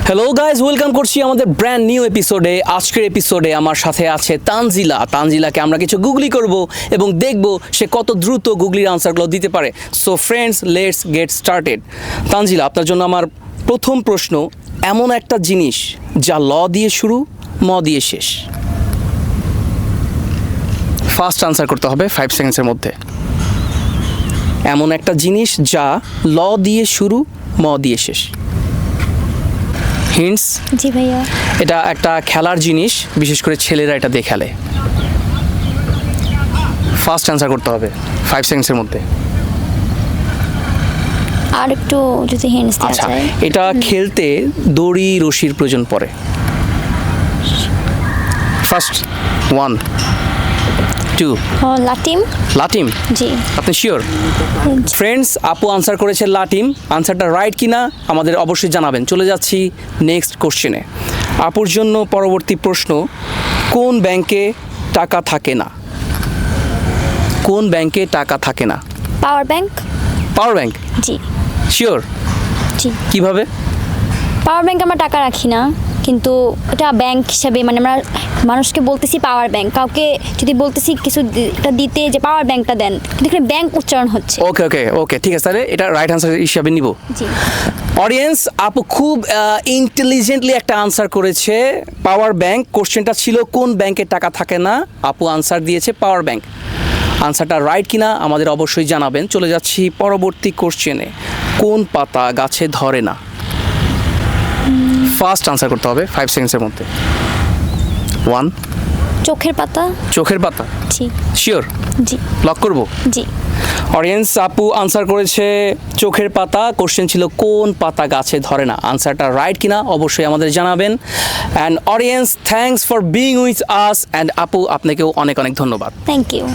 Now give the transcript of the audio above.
Hello guys, welcome করছি আমাদের brand new এপিসোডে। আজকের এপিসোডে আমার সাথে আছে তানজিলাকে আমরা কিছু গুগলি করব এবং দেখব সে কত দ্রুত গুগলির আনসারগুলো দিতে পারে। So friends, let's get started. Tanzila, আপনার জন্য আমার প্রথম প্রশ্ন, এমন একটা জিনিস যা ল দিয়ে শুরু, ম দিয়ে শেষ। ফার্স্ট আনসার করতে হবে 5 সেকেন্ডসের মধ্যে। এমন একটা জিনিস যা ল দিয়ে শুরু, ম দিয়ে শেষ। হিন্টস? জি ভাইয়া। এটা একটা খেলার জিনিস, বিশেষ করে ছেলেরা এটা দিয়ে খেলে। ফার্স্ট অ্যান্সার করতে হবে 5 সেকেন্ডসের মধ্যে। আর একটু যদি হিন্টস দেওয়া আচ্ছা, যায়। এটা খেলতে দড়ি রশির প্রয়োজন পড়ে। ফার্স্ট 1 2 লাটিম। লাটিম? জি। আপনি শিওর? ফ্রেন্ডস, আপু আনসার করেছে লাটিম। আনসারটা রাইট কিনা আমাদের অবশ্যই জানাবেন। চলে যাচ্ছি নেক্সট কোশ্চেনে। আপুর জন্য পরবর্তী প্রশ্ন, কোন ব্যাংকে টাকা থাকে না? কোন ব্যাংকে টাকা থাকে না? Power bank. Power bank? জি। শিওর? জি। কিভাবে? পাওয়ার ব্যাংক আমরা টাকা রাখি না, কিন্তু এটা ব্যাংক হিসাবে, মানে আমরা মানুষকে বলতেছি পাওয়ার ব্যাংক, কাউকে যদি বলতেছি কিছু এটা দিতে যে পাওয়ার ব্যাংকটা দেন, কিন্তু এখানে ব্যাংক উচ্চারণ হচ্ছে। ওকে ওকে ওকে, ঠিক আছে, তাহলে এটা রাইট আনসার হিসাবে নিব। জি। অডিয়েন্স, আপু খুব ইন্টেলিজেন্টলি একটা আনসার করেছে, পাওয়ার ব্যাংক। কোশ্চেনটা ছিল কোন ব্যাংকে টাকা থাকে না, আপু আনসার দিয়েছে পাওয়ার ব্যাংক। আনসারটা রাইট কিনা আমাদের অবশ্যই জানাবেন। চলে যাচ্ছি পরবর্তী কোশ্চেনে, কোন পাতা গাছে ধরে না? ফার্স্ট আনসার করতে হবে 5 সেকেন্ডসের মধ্যে। 1 চোখের পাতা। চোখের পাতা? জি। শিওর? জি। লক করব? জি। অডিয়েন্স, আপু আনসার করেছে চোখের পাতা। কোশ্চেন ছিল কোন পাতা গাছে ধরে না। আনসারটা রাইট কিনা অবশ্যই আমাদের জানাবেন। And audience, thanks for being with us. And আপু, আপনাকেও অনেক অনেক ধন্যবাদ। Thank you.